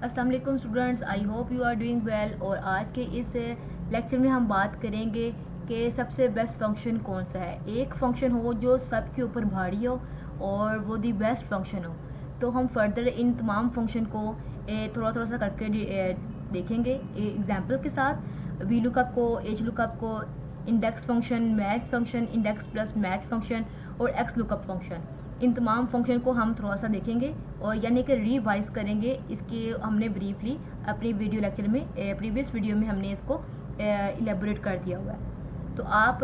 अस्सलाम वालेकुम students, I hope you are doing well. और आज के इस लेक्चर में हम बात करेंगे कि सबसे बेस्ट फंक्शन कौन सा है। एक फंक्शन हो जो सबके ऊपर भारी हो और वो दी बेस्ट फंक्शन हो। तो हम फर्दर इन तमाम फंक्शन को थोड़ा थोड़ा सा करके देखेंगे एग्जाम्पल के साथ। वी लुकअप को, एच लुकअप को, index function, match function, index plus match function और एक्स लुकअप फंक्शन। इन तमाम फंक्शन को हम थोड़ा सा देखेंगे और यानी कि रिवाइज करेंगे। इसके हमने ब्रीफली अपनी वीडियो लेक्चर में, प्रीवियस वीडियो में हमने इसको इलेबोरेट कर दिया हुआ है। तो आप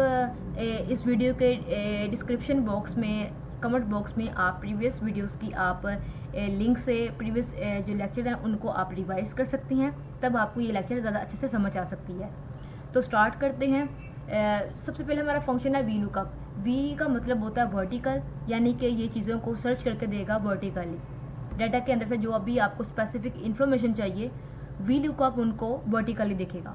इस वीडियो के डिस्क्रिप्शन बॉक्स में, कमेंट बॉक्स में आप प्रीवियस वीडियोस की आप लिंक से प्रीवियस जो लेक्चर हैं उनको आप रिवाइज कर सकती हैं, तब आपको ये लेक्चर ज़्यादा अच्छे से समझ आ सकती है। तो स्टार्ट करते हैं। सबसे पहले हमारा फंक्शन है वी लुकअप। वी का मतलब होता है वर्टिकल, यानी कि ये चीज़ों को सर्च करके देगा वर्टिकली। डाटा के अंदर से जो अभी आपको स्पेसिफिक इन्फॉर्मेशन चाहिए, वी लुकअप उनको वर्टिकली देखेगा।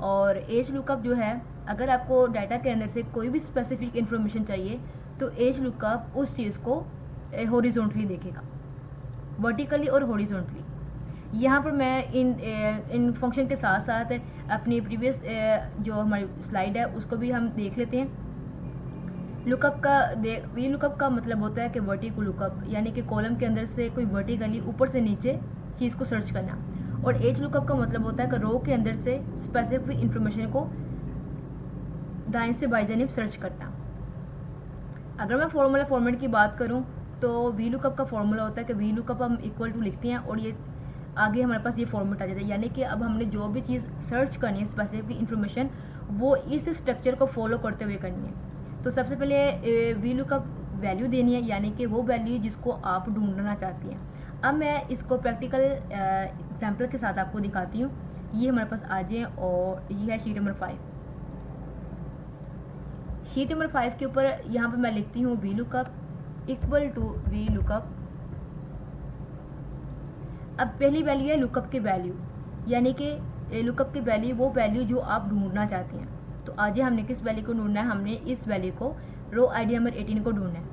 और एज लुकअप जो है, अगर आपको डाटा के अंदर से कोई भी स्पेसिफिक इन्फॉर्मेशन चाहिए तो एज लुकअप उस चीज़ को हॉरिजॉन्टली देखेगा, वर्टिकली और हॉरिजॉन्टली। यहाँ पर मैं इन फंक्शन के साथ साथ अपनी प्रीवियस जो हमारी स्लाइड है उसको भी हम देख लेते हैं। वी लुकअप का मतलब होता है कि वर्टिकल लुकअप, यानी कि कॉलम के अंदर से कोई वर्टिकली ऊपर से नीचे चीज़ को सर्च करना। और एज लुकअप का मतलब होता है कि रो के अंदर से स्पेसिफिक इंफॉर्मेशन को दाएं से बाएं जानिब सर्च करना। अगर मैं फॉर्मूला फॉर्मेट की बात करूं तो वी लुकअप का फॉर्मूला होता है कि वी लुकअप हम इक्वल टू लिखते हैं और ये आगे हमारे पास ये फॉर्मेट आ जाता है, यानी कि अब हमने जो भी चीज़ सर्च करनी है स्पेसिफिक इन्फॉर्मेशन, वो इस स्ट्रक्चर को फॉलो करते हुए करनी है। तो सबसे पहले वी लुकअप वैल्यू देनी है, यानी कि वो वैल्यू जिसको आप ढूंढना चाहती हैं। अब मैं इसको प्रैक्टिकल एग्जाम्पल के साथ आपको दिखाती हूँ। ये हमारे पास आ जाए और ये है शीट नंबर 5। शीट नंबर 5 के ऊपर यहाँ पर मैं लिखती हूँ v lookup equal to v lookup. अब पहली वैल्यू है लुकअप की वैल्यू, यानी कि लुकअप की वैल्यू वो वैल्यू जो आप ढूंढना चाहते हैं। तो आज हमने किस वैल्यू को ढूंढना है, हमने इस वैल्यू को रो आईडी नंबर 18 को ढूंढना है।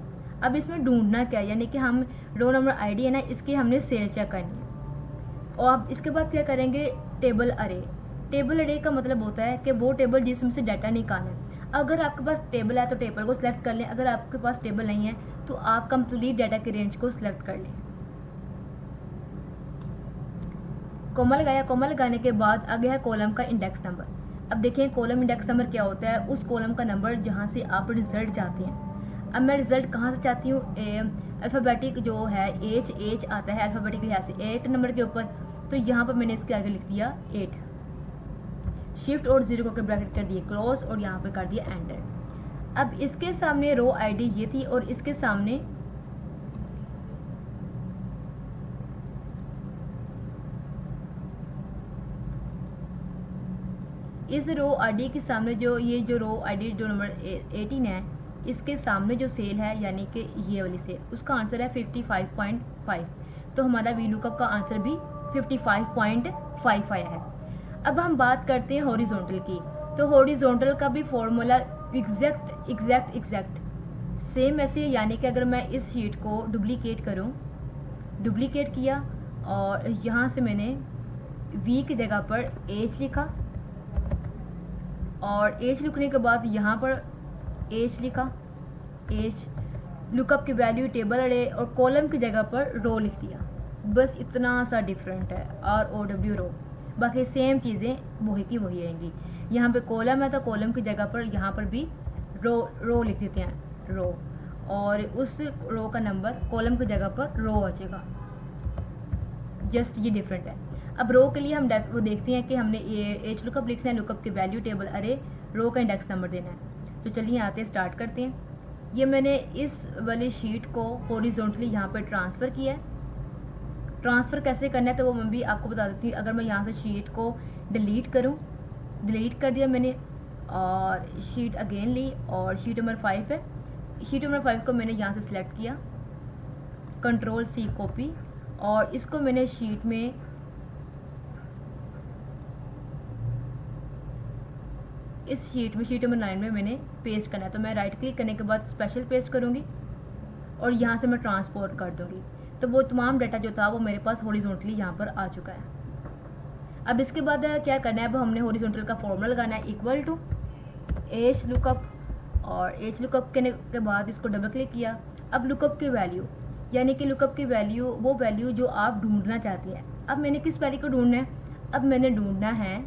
अब इसमें ढूंढना क्या है, यानी कि हम रो नंबर आईडी है ना, इसकी हमने सेल चेक करनी है। और अब इसके बाद क्या करेंगे, टेबल अरे। टेबल अरे का मतलब होता है कि वो टेबल जिसमें से डाटा निकालना है। अगर आपके पास टेबल है तो टेबल को सिलेक्ट कर लें, अगर आपके पास टेबल नहीं है तो आप कंप्लीट डाटा के रेंज को सिलेक्ट कर लें। कॉमा लगाया, कॉमा लगाने के बाद आगे है कॉलम का इंडेक्स नंबर। अब देखें कॉलम इंडेक्स नंबर क्या होता है, उस कॉलम का नंबर जहाँ से आप रिजल्ट चाहते हैं। अब मैं रिजल्ट कहाँ से चाहती हूँ, अल्फ़ाबेटिक जो है एच आता है अल्फ़ाबेटिक लिहाज से 8 नंबर के ऊपर, तो यहाँ पर मैंने इसके आगे लिख दिया 8। शिफ्ट और 0 करके ब्रैकेट कर दिए क्लोज और यहाँ पर कर दिया एंटर। अब इसके सामने रो आईडी ये थी और इसके सामने इस रो आईडी के सामने जो रो आईडी जो नंबर 18 है, इसके सामने जो सेल है यानी कि ये वाली सेल, उसका आंसर है 55.5। तो हमारा वी लुकअप का आंसर भी 55.5 आया है। अब हम बात करते हैं हॉरिजॉन्टल की। तो हॉरिजॉन्टल का भी फॉर्मूला एग्जैक्ट सेम ऐसे, यानी कि अगर मैं इस शीट को डुप्लीकेट करूं, डुप्लीकेट किया और यहाँ से मैंने वी की जगह पर एच लिखा और एच लिखने के बाद यहाँ पर एच लिखा, एच लुकअप की वैल्यू टेबल अरे और कॉलम की जगह पर रो लिख दिया। बस इतना सा डिफरेंट है, ROW रो, बाकी सेम चीज़ें वही की वही आएंगी। यहाँ पे कॉलम है तो कॉलम की जगह पर यहाँ पर भी रो लिख देते हैं, रो, और उस रो का नंबर कॉलम की जगह पर रो आ जाएगा। जस्ट ये डिफरेंट है। अब रो के लिए हम वो देखते हैं कि हमने ये एच लुकअप लिखना है, लुकअप की वैल्यू टेबल अरे, रो का इंडेक्स नंबर देना है। तो चलिए आते हैं, स्टार्ट करते हैं। ये मैंने इस वाली शीट को हॉरिजॉन्टली यहाँ पर ट्रांसफ़र किया है। ट्रांसफ़र कैसे करना है तो वो मैं भी आपको बता देती हूँ। अगर मैं यहाँ से शीट को डिलीट करूँ, डिलीट कर दिया मैंने और शीट अगेन ली और शीट नंबर 5 है। शीट नंबर 5 को मैंने यहाँ से सिलेक्ट किया, Ctrl+C कॉपी, और इसको मैंने शीट में इस शीट नंबर 9 में मैंने पेस्ट करना है। तो मैं राइट क्लिक करने के बाद स्पेशल पेस्ट करूँगी और यहाँ से मैं ट्रांसपोर्ट कर दूँगी। तो वो तमाम डाटा जो था वो मेरे पास हॉरिजॉन्टली यहाँ पर आ चुका है। अब इसके बाद क्या करना है, अब हमने हॉरिजॉन्टल का फॉर्मूला लगाना है, इक्वल टू एच लुकअप, और एच लुकअप करने के बाद इसको डबल क्लिक किया। अब लुकअप की वैल्यू, यानी कि लुकअप की वैल्यू वो वैल्यू जो आप ढूंढना चाहते हैं। अब मैंने किस वैल्यू को ढूंढना है, अब मैंने ढूंढना है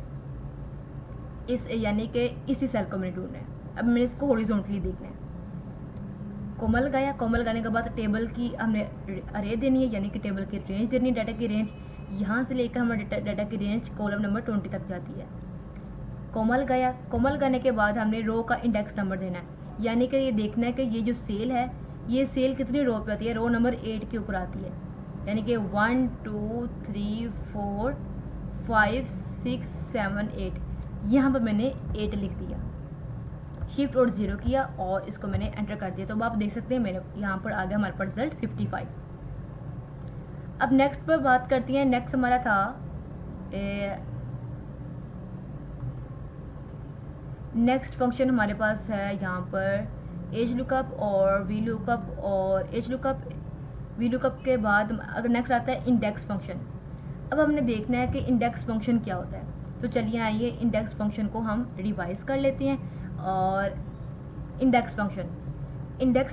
इस, यानी कि इसी सेल को मैंने ढूंढना है। अब मैंने इसको हॉरिजॉन्टली देखना है। कोमल लगाया, कोमल लगाने के बाद टेबल की हमने अरे देनी है, यानी कि टेबल की रेंज देनी है, डाटा की रेंज यहाँ से लेकर हमारे डाटा की रेंज कॉलम नंबर 20 तक जाती है। कोमल गया, कोमल गाने के बाद हमने रो का इंडेक्स नंबर देना है, यानी कि ये देखना है कि ये जो सेल है ये सेल कितनी रो पे आती है, रो नंबर 8 के ऊपर आती है, यानी कि 1 2 3 4 5 6 7 8, यहाँ पर मैंने 8 लिख दिया, शिफ्ट और 0 किया और इसको मैंने एंटर कर दिया। तो अब आप देख सकते हैं मेरे यहाँ पर आ गया हमारे पास रिजल्ट 55। अब नेक्स्ट पर बात करती हैं। नेक्स्ट हमारा था नेक्स्ट फंक्शन हमारे पास है यहाँ पर एज लुकअप और वी लुकअप, और एज लुकअप वी लुकअप के बाद अगर नेक्स्ट आता है इंडेक्स फंक्शन। अब हमने देखना है कि इंडेक्स फंक्शन क्या होता है, तो चलिए आइए इंडेक्स फंक्शन को हम रिवाइज कर लेते हैं। और इंडेक्स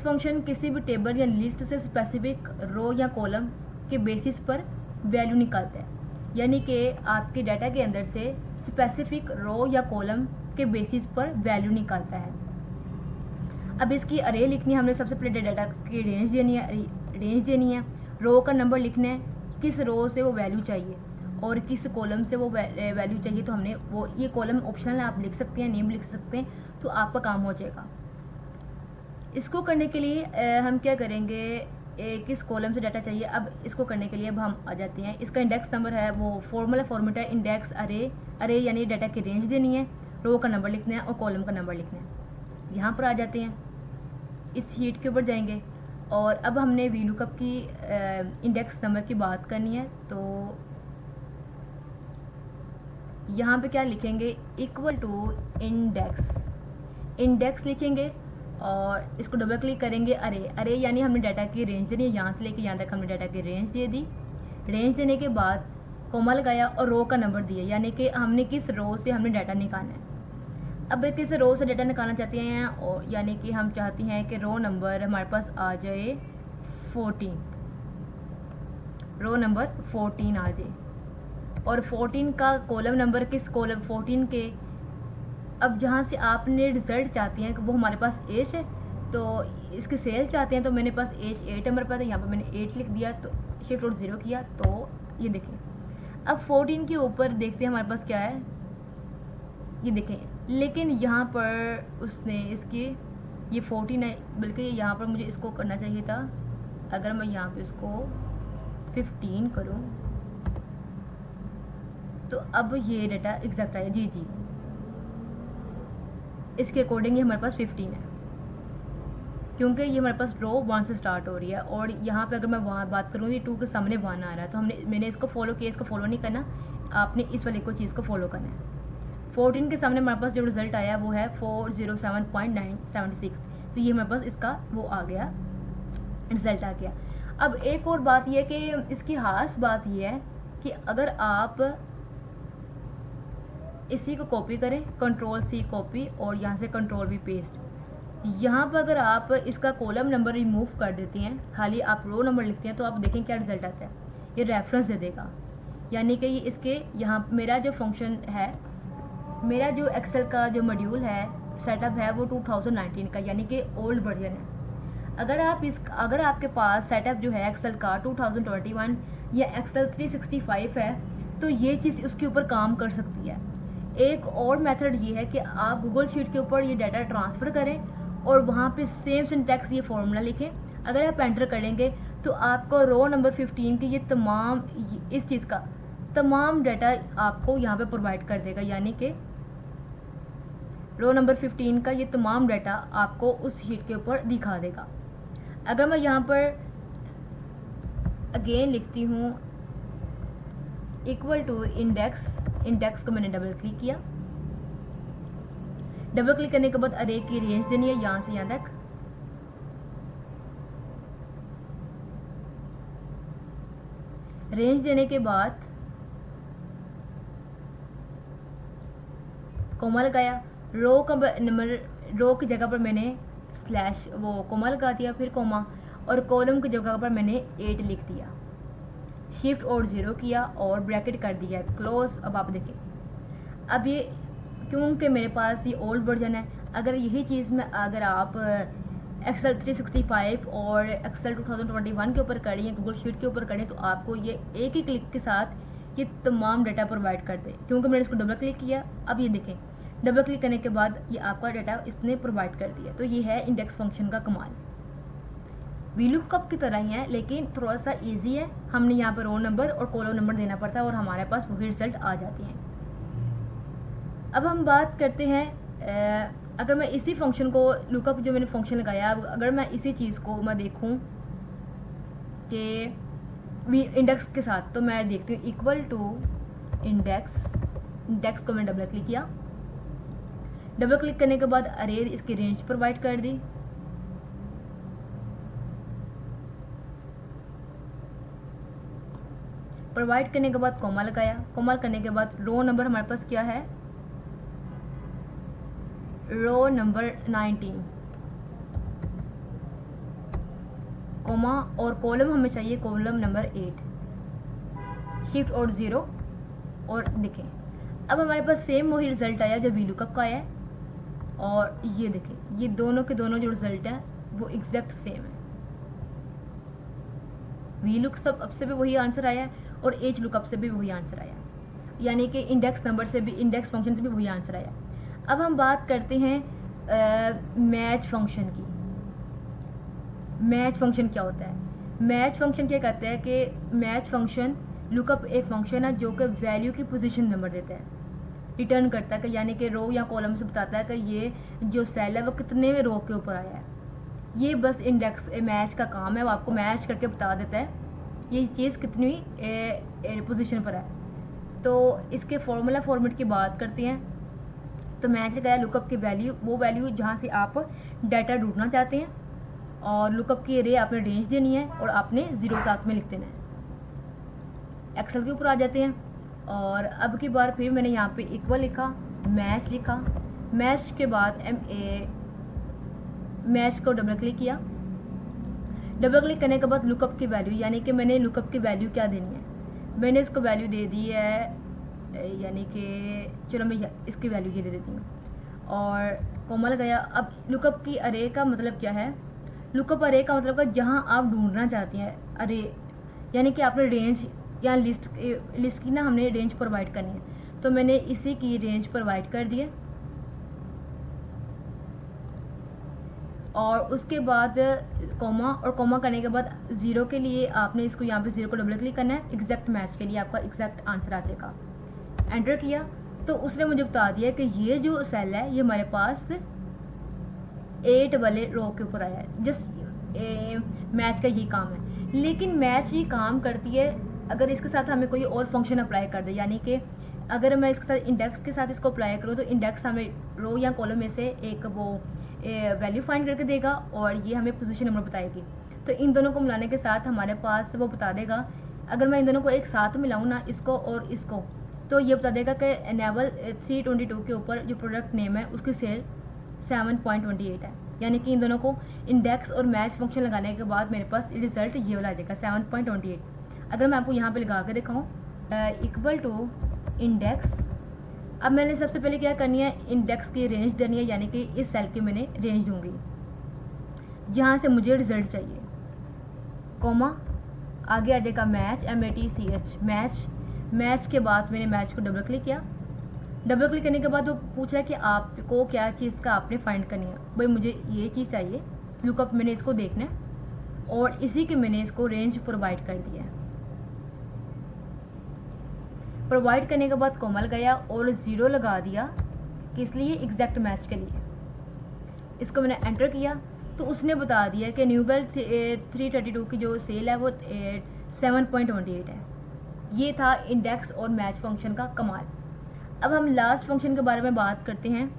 फंक्शन किसी भी टेबल या लिस्ट से स्पेसिफिक रो या कॉलम के बेसिस पर वैल्यू निकालता है, यानी कि आपके डाटा के अंदर से स्पेसिफिक रो या कॉलम के बेसिस पर वैल्यू निकालता है। अब इसकी अरे लिखनी है, हमने सबसे पहले डाटा की रेंज देनी है, रो का नंबर लिखना है, किस रो से वो वैल्यू चाहिए और किस कॉलम से वो वैल्यू चाहिए। तो हमने वो, ये कॉलम ऑप्शनल है, आप लिख सकते हैं, नेम लिख सकते हैं, तो आपका काम हो जाएगा। इसको करने के लिए हम क्या करेंगे, किस कॉलम से डाटा चाहिए। अब इसको करने के लिए अब हम आ जाते हैं, इसका इंडेक्स नंबर है वो फॉर्मूला है इंडेक्स अरे यानी डाटा की रेंज देनी है, रो का नंबर लिखना है और कॉलम का नंबर लिखना है। यहाँ पर आ जाते हैं, इस शीट के ऊपर जाएंगे और अब हमने वी लुकअप की इंडेक्स नंबर की बात करनी है। तो यहाँ पे क्या लिखेंगे, इक्वल टू इंडेक्स लिखेंगे और इसको डबल क्लिक करेंगे। अरे यानी हमने डाटा की रेंज देनी है, यहाँ से लेके यहाँ तक हमने डाटा की रेंज दे दी। रेंज देने के बाद कोमा लगाया और रो का नंबर दिया, यानी कि हमने किस रो से हमने डाटा निकालना है। अब किस रो से डाटा निकालना चाहते हैं, और यानी कि हम चाहते हैं कि रो नंबर हमारे पास आ जाए 14, रो नंबर 14 आ जाए, और 14 का कॉलम नंबर किस कॉलम 14 के। अब जहाँ से आपने रिजल्ट चाहते हैं कि वो हमारे पास एज है, तो इसके सेल चाहते हैं, तो मेरे पास एज 8 नंबर पर, तो यहाँ पर मैंने 8 लिख दिया, तो शिफ्ट और 0 किया, तो ये देखें। अब 14 के ऊपर देखते हैं हमारे पास क्या है, ये देखें, लेकिन यहाँ पर उसने इसकी ये 14 है, बल्कि यहाँ पर मुझे इसको करना चाहिए था, अगर मैं यहाँ पे इसको 15 करूँ तो अब ये डाटा एग्जैक्ट आया। जी, इसके अकॉर्डिंग ये हमारे पास 15 है, क्योंकि ये हमारे पास रो 1 से स्टार्ट हो रही है, और यहाँ पे अगर मैं वहाँ बात करूँ ये 2 के सामने 1 आ रहा है, तो मैंने इसको फॉलो किया। इसको फॉलो नहीं करना, आपने इस वाले को चीज़ को फॉलो करना है। 14 के सामने हमारे पास जो रिजल्ट आया वो है 407.976, तो ये हमारे पास इसका वो आ गया, रिजल्ट आ गया। अब एक और बात यह कि इसकी खास बात यह है कि अगर आप इसी को कॉपी करें, कंट्रोल C कॉपी और यहाँ से कंट्रोल V पेस्ट, यहाँ पर अगर आप इसका कॉलम नंबर रिमूव कर देते हैं, खाली आप रो नंबर लिखते हैं, तो आप देखें क्या रिजल्ट आता है, ये रेफरेंस दे देगा। यानी कि ये इसके यहाँ मेरा जो फंक्शन है, मेरा जो एक्सेल का जो मॉड्यूल है, सेटअप है, वो 2019 का, यानी कि ओल्ड वर्जन है। अगर आपके पास सेटअप जो है एक्सेल का 2021 या एक्सेल 365 है, तो ये चीज़ उसके ऊपर काम कर सकती है। एक और मेथड ये है कि आप गूगल शीट के ऊपर ये डाटा ट्रांसफ़र करें और वहाँ पे सेम सिंटैक्स ये फॉर्मूला लिखें। अगर आप एंटर करेंगे तो आपको रो नंबर 15 की ये तमाम, इस चीज़ का तमाम डाटा आपको यहाँ पे प्रोवाइड कर देगा, यानी कि रो नंबर 15 का ये तमाम डाटा आपको उस शीट के ऊपर दिखा देगा। अगर मैं यहाँ पर अगेन लिखती हूँ इक्वल टू इंडेक्स को मैंने डबल क्लिक किया। डबल क्लिक करने के बाद अरे की रेंज देनी है, यहाँ से यहाँ तक। रेंज देने के बाद कोमा लगाया, रो का नंबर, रो की जगह पर मैंने स्लैश वो कोमा लगा दिया, फिर कोमा, और कॉलम की जगह पर मैंने 8 लिख दिया, शिफ्ट और 0 किया और ब्रैकेट कर दिया क्लोज। अब आप देखें, अब ये क्योंकि मेरे पास ये ओल्ड वर्जन है, अगर यही चीज़ में अगर आप एक्सेल 365 और एक्सेल 2021 के ऊपर करें या गूगल शीट के ऊपर करें तो आपको ये एक ही क्लिक के साथ ये तमाम डाटा प्रोवाइड कर दे। क्योंकि मैंने इसको डबल क्लिक किया, अब ये देखें डबल क्लिक करने के बाद ये आपका डाटा इसने प्रोवाइड कर दिया। तो ये है इंडेक्स फंक्शन का कमाल। वीलुकअप की तरह ही है लेकिन थोड़ा सा ईजी है, हमने यहाँ पर रो नंबर और कॉलम नंबर देना पड़ता है और हमारे पास वही रिजल्ट आ जाती हैं। अब हम बात करते हैं अगर मैं इसी फंक्शन को लुकअप जो मैंने फंक्शन लगाया, अगर मैं इसी चीज़ को मैं देखूं कि इंडेक्स के साथ, तो मैं देखती हूँ इक्वल टू इंडेक्स को मैंने डबल क्लिक किया, डबल क्लिक करने के बाद अरे इसकी रेंज प्रोवाइड कर दी, प्रोवाइड करने के बाद कॉमा लगाया, कॉमा करने के बाद रो नंबर हमारे पास क्या है, रो नंबर 19, कोमा, और कॉलम हमें चाहिए कॉलम नंबर 8, शिफ्ट और 0, और देखें अब हमारे पास सेम वही रिजल्ट आया जो वीलुकअप का आया है। और ये देखें ये दोनों के दोनों जो रिजल्ट हैं वो एग्जैक्ट सेम है। वीलुकअप से भी वही आंसर आया है और एज लुकअप से भी वही आंसर आया, यानी कि इंडेक्स नंबर से भी, इंडेक्स फंक्शन से भी वही आंसर आया। अब हम बात करते हैं मैच फंक्शन की। मैच फंक्शन क्या होता है? मैच फंक्शन क्या कहते हैं कि मैच फंक्शन लुकअप एक फंक्शन है जो कि वैल्यू की पोजीशन नंबर देता है, रिटर्न करता है कि यानी कि रो या कॉलम से बताता है कि ये जो सेल है वो कितने में रो के ऊपर आया है। ये बस इंडेक्स मैच का काम है, वो आपको मैच करके बता देता है ये चीज़ कितनी पोजीशन पर है। तो इसके फॉर्मूला फॉर्मेट की बात करते हैं तो मैच लगाया लुकअप की वैल्यू, वो वैल्यू जहाँ से आप डाटा ढूंढना चाहते हैं, और लुकअप की रे आपने रेंज देनी है और आपने 0 साथ में लिख देना है। एक्सेल के ऊपर आ जाते हैं और अब की बार फिर मैंने यहाँ पे इक्वल लिखा, मैच लिखा, मैच के बाद मैच को डबल क्लिक किया, डबल क्लिक करने के बाद लुकअप की वैल्यू, यानी कि मैंने लुकअप की वैल्यू क्या देनी है, मैंने इसको वैल्यू दे दी है, यानी कि चलो मैं इसकी वैल्यू ये दे देती हूँ और कोमा लगाया। अब लुकअप की अरे का मतलब क्या है? लुकअप अरे का मतलब है जहाँ आप ढूंढना चाहते हैं अरे, यानी कि आपने रेंज या लिस्ट की ना हमने रेंज प्रोवाइड करनी है, तो मैंने इसी की रेंज प्रोवाइड कर दी है। और उसके बाद कॉमा, और कॉमा करने के बाद 0 के लिए आपने इसको यहाँ पे 0 को डबल क्लिक करना है, एग्जैक्ट मैच के लिए आपका एग्जैक्ट आंसर आ जाएगा। एंटर किया तो उसने मुझे बता दिया कि ये जो सेल है ये हमारे पास 8 वाले रो के ऊपर आया है। जस्ट मैच का यही काम है, लेकिन मैच ये काम करती है अगर इसके साथ हमें कोई और फंक्शन अप्लाई कर दे, यानी कि अगर मैं इसके साथ इंडेक्स के साथ इसको अप्लाई करूँ तो इंडेक्स हमें रो या कॉलम में से एक वो वैल्यू फाइंड करके देगा और ये हमें पोजीशन नंबर बताएगी। तो इन दोनों को मिलाने के साथ हमारे पास वो बता देगा, अगर मैं इन दोनों को एक साथ मिलाऊँ ना, इसको और इसको, तो ये बता देगा कि एनेबल 322 के ऊपर जो प्रोडक्ट नेम है उसकी सेल 7.28 है, यानी कि इन दोनों को इंडेक्स और मैच फंक्शन लगाने के बाद मेरे पास रिजल्ट ये वाला देगा 7.28। अगर मैं आपको यहाँ पे लगा के दिखाऊँ इक्वल टू इंडेक्स, अब मैंने सबसे पहले क्या करनी है, इंडेक्स की रेंज देनी है, यानी कि इस सेल की मैंने रेंज दूंगी जहाँ से मुझे रिजल्ट चाहिए, कोमा, आगे आ जाएगा मैच, MATCH मैच। मैच के बाद मैंने मैच को डबल क्लिक किया, डबल क्लिक करने के बाद वो पूछ रहा है कि आपको क्या चीज़ का आपने फाइंड करनी है। भाई मुझे ये चीज़ चाहिए, लुकअप मैंने इसको देखना है और इसी के मैंने इसको रेंज प्रोवाइड कर दिया है। प्रोवाइड करने के बाद कोमा लगाया और 0 लगा दिया, किस लिए? एग्जैक्ट मैच के लिए। इसको मैंने एंटर किया तो उसने बता दिया कि न्यूबेल 332 की जो सेल है वो 7.28 है। ये था इंडेक्स और मैच फंक्शन का कमाल। अब हम लास्ट फंक्शन के बारे में बात करते हैं,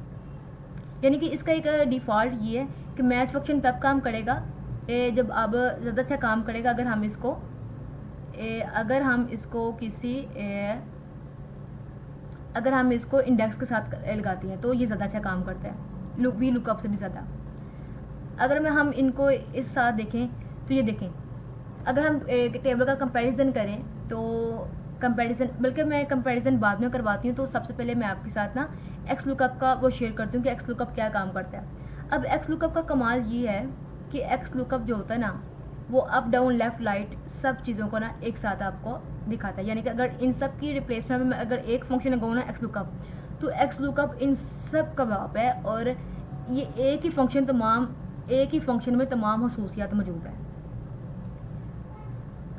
यानी कि इसका एक डिफ़ॉल्ट ये है कि मैच फंक्शन तब काम करेगा जब अब ज़्यादा अच्छा काम करेगा अगर हम इसको अगर हम इसको अगर हम इसको इंडेक्स के साथ लगाते हैं तो ये ज़्यादा अच्छा काम करता है, वी लुकअप से भी ज़्यादा। अगर हम इनको इस साथ देखें तो ये देखें, अगर हम टेबल का कंपैरिजन करें तो कंपैरिजन, बल्कि मैं कंपैरिजन बाद में करवाती हूँ, तो सबसे पहले मैं आपके साथ ना एक्स लुकअप का वो शेयर करती हूँ कि एक्स लुकअप क्या काम करता है। अब एक्स लुकअप का कमाल ये है कि एक्स लुकअप जो होता है ना, वो अप डाउन लेफ़्ट राइट सब चीज़ों को ना एक साथ आपको दिखाता है। यानी कि अगर इन सब की रिप्लेसमेंट में अगर एक फंक्शन लगाऊँ ना एक्स लुकअप, तो एक्स लुकअप इन सब का बाप है, और ये एक ही फंक्शन में तमाम खसूसियात मौजूद है।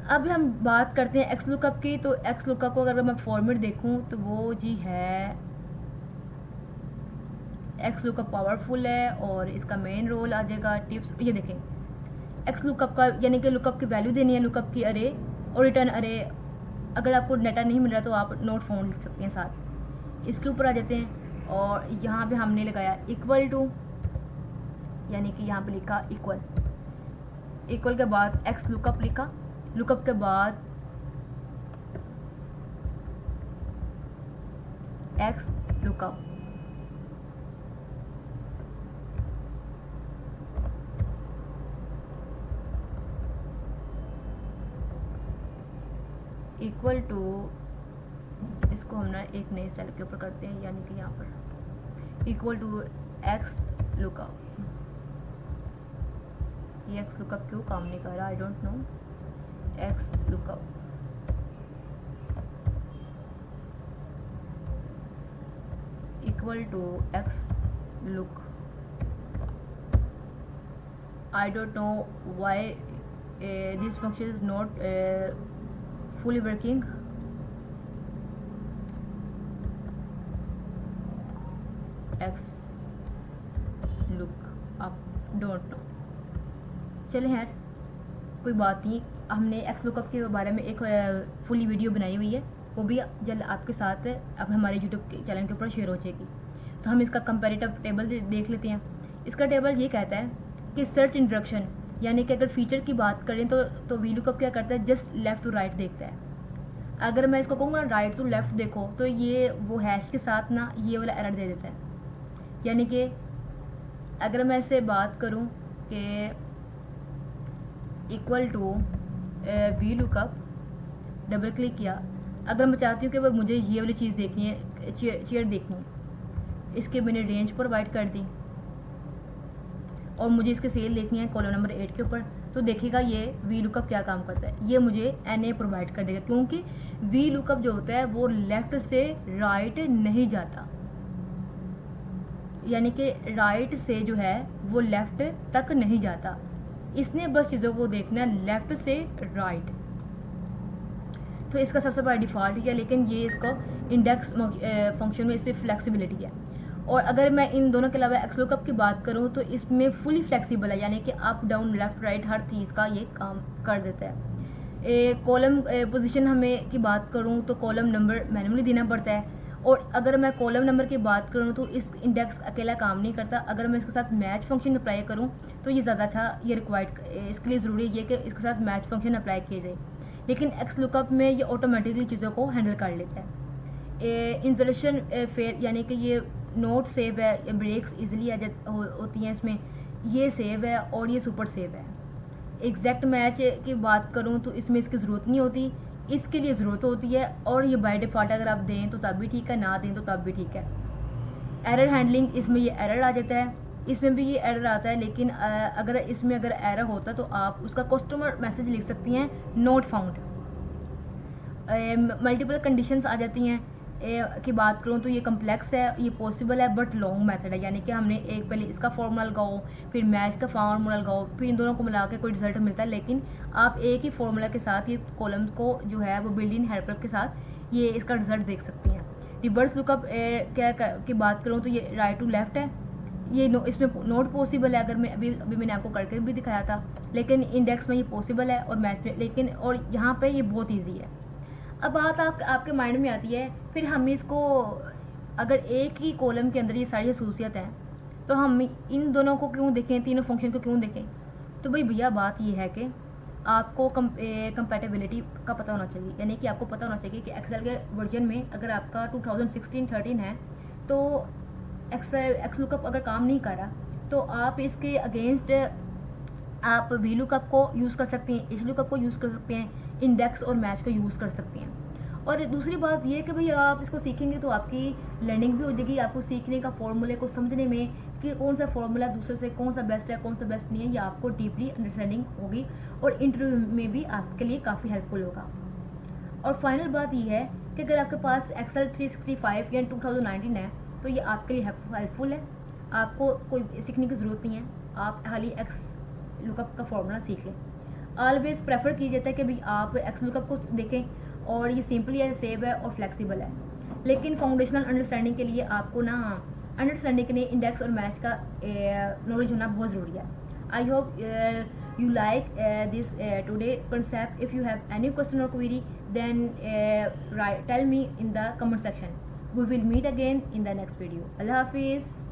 अब हम बात करते हैं एक्स लुकअप की। तो एक्स लुकअप को अगर मैं फॉर्मेट देखूं तो वो जी है, एक्स लुकअप पावरफुल है और इसका मेन रोल आ जाएगा टिप्स। ये देखें एक्स लुकअप का, यानी कि लुकअप की वैल्यू देनी है, लुकअप की अरे और रिटर्न अरे। अगर आपको डाटा नहीं मिल रहा तो आप नोट फाउंड लिख सकते हैं साथ। इसके ऊपर आ जाते हैं और यहाँ पे हमने लगाया इक्वल टू, यानी कि यहाँ पे लिखा इक्वल के बाद एक्स लुकअप लिखा, लुकअप के बाद एक्स लुकअप, इक्वल टू, इसको हम ना एक नए सेल के ऊपर करते हैं, यानी कि यहाँ पर इक्वल टू एक्स लुकअप। ये एक्स लुकअप क्यों काम नहीं कर रहा, I don't know. X lookup equal to x look, I don't know why this function is not fully working। X look up, don't know. चले यार कोई बात नहीं, हमने एक्स लुकअप के बारे में एक फुली वीडियो बनाई हुई है, वो भी जल्द आपके साथ अब हमारे यूट्यूब के चैनल के ऊपर शेयर हो जाएगी। तो हम इसका कंपैरेटिव टेबल देख लेते हैं। इसका टेबल ये कहता है कि सर्च इंस्ट्रक्शन, यानी कि अगर फीचर की बात करें तो वी लुकअप क्या करता है, जस्ट लेफ़्ट टू राइट देखता है। अगर मैं इसको कहूँगा राइट टू लेफ़्ट देखो तो ये वो हैश के साथ ना ये वाला एरर दे देता है। यानी कि अगर मैं इससे बात करूँ कि equal to v lookup, double click किया, अगर मैं चाहती हूँ कि वो मुझे ये वाली चीज़ देखनी है, चेयर देखनी है, इसके मैंने रेंज प्रोवाइड कर दी और मुझे इसके सेल देखनी है कॉलम नंबर 8 के ऊपर, तो देखिएगा ये वी लुकअप क्या काम करता है, ये मुझे NA प्रोवाइड कर देगा, क्योंकि वी लुकअप जो होता है वो लेफ़्ट से राइट नहीं जाता। यानी कि राइट से जो है वो लेफ़्ट तक नहीं जाता, इसने बस चीज़ों को देखना है लेफ़्ट से राइट। तो इसका सबसे बड़ा डिफ़ॉल्ट है, लेकिन ये इसको इंडेक्स फंक्शन में इससे फ्लेक्सिबिलिटी है। और अगर मैं इन दोनों के अलावा एक्स लुकअप की बात करूँ तो इसमें फुली फ्लेक्सिबल है, यानी कि अप डाउन लेफ़्ट राइट हर चीज़ का ये काम कर देता है। कॉलम पोजीशन हमें की बात करूँ तो कॉलम नंबर मैन्युअली देना पड़ता है, और अगर मैं कॉलम नंबर की बात करूँ तो इस इंडेक्स अकेला काम नहीं करता। अगर मैं इसके साथ मैच फंक्शन अप्लाई करूँ तो ये ज़्यादा अच्छा, ये रिक्वायर्ड, इसके लिए ज़रूरी है कि इसके साथ मैच फंक्शन अप्लाई किए जाए। लेकिन एक्स लुकअप में ये ऑटोमेटिकली चीज़ों को हैंडल कर लेता है। इंसर्शन फेल, यानी कि ये नोट सेव है, या ब्रेक्स इजीली होती हैं इसमें, ये सेव है और ये सुपर सेव है। एग्जैक्ट मैच की बात करूँ तो इसमें इसकी ज़रूरत नहीं होती, इसके लिए ज़रूरत होती है, और ये बाय डिफ़ॉल्ट अगर आप दें तो तब भी ठीक है, ना दें तो तब भी ठीक है। एरर हैंडलिंग, इसमें ये एरर आ जाता है, इसमें भी ये एरर आता है, लेकिन अगर इसमें अगर एरर होता तो आप उसका कस्टमर मैसेज लिख सकती हैं, नोट फाउंड। मल्टीपल कंडीशंस आ जाती हैं की बात करूँ तो ये कम्प्लेक्स है, ये पॉसिबल है बट लॉन्ग मेथड है, यानी कि हमने एक पहले इसका फार्मूला लगाओ, फिर मैच का फार्मूला लगाओ, फिर इन दोनों को मिला के कोई रिजल्ट मिलता है। लेकिन आप एक ही फार्मूला के साथ ये कॉलम्स को जो है वो बिल्ट इन हेल्पर के साथ ये इसका रिजल्ट देख सकती हैं। रिवर्स लुकअप क्या की बात करूँ तो ये राइट टू लेफ्ट है, ये इसमें नोट पॉसिबल है, अगर मैं अभी मैंने आपको करके भी दिखाया था, लेकिन इंडेक्स में ये पॉसिबल है और मैच में, लेकिन और यहाँ पे ये बहुत ईजी है। अब बात आपके माइंड में आती है, फिर हम इसको अगर एक ही कॉलम के अंदर ये सारी खसूसियत हैं तो हम इन दोनों को क्यों देखें, तीनों फंक्शन को क्यों देखें। तो भाई भैया बात ये है कि आपको कंपैटिबिलिटी का पता होना चाहिए, यानी कि आपको पता होना चाहिए कि एक्सेल के वर्जन में अगर आपका 2016-13 है तो एक्स लुकअप अगर काम नहीं कर रहा तो आप इसके अगेंस्ट आप वी लुकअप को यूज़ कर सकते हैं, एच लुकअप को यूज़ कर सकते हैं, इंडेक्स और मैच को यूज़ कर सकते हैं। और दूसरी बात ये कि भाई आप इसको सीखेंगे तो आपकी लर्निंग भी हो जाएगी, आपको सीखने का फॉर्मूले को समझने में कि कौन सा फॉर्मूला दूसरे से कौन सा बेस्ट है कौन सा बेस्ट नहीं है, ये आपको डीपली अंडरस्टैंडिंग होगी और इंटरव्यू में भी आपके लिए काफ़ी हेल्पफुल होगा। और फाइनल बात ये है कि अगर आपके पास एक्सेल 365 या 2019 है तो ये आपके लिए हेल्पफुल है, आपको कोई सीखने की ज़रूरत नहीं है, आप खाली एक्स लुकअप का फॉर्मूला सीख लें। ऑलवेज प्रेफर किया जाता है कि भाई आप एक्स लुकअप को देखें और ये सिंपली है, सेव है और फ्लेक्सिबल है, लेकिन फाउंडेशनल अंडरस्टैंडिंग के लिए आपको ना अंडरस्टैंडिंग के लिए इंडेक्स और मैच का नॉलेज होना बहुत ज़रूरी है। I hope you like this today concept. If you have any question or query, then tell me in the comment section. We will meet again in the next video. Allah Hafiz.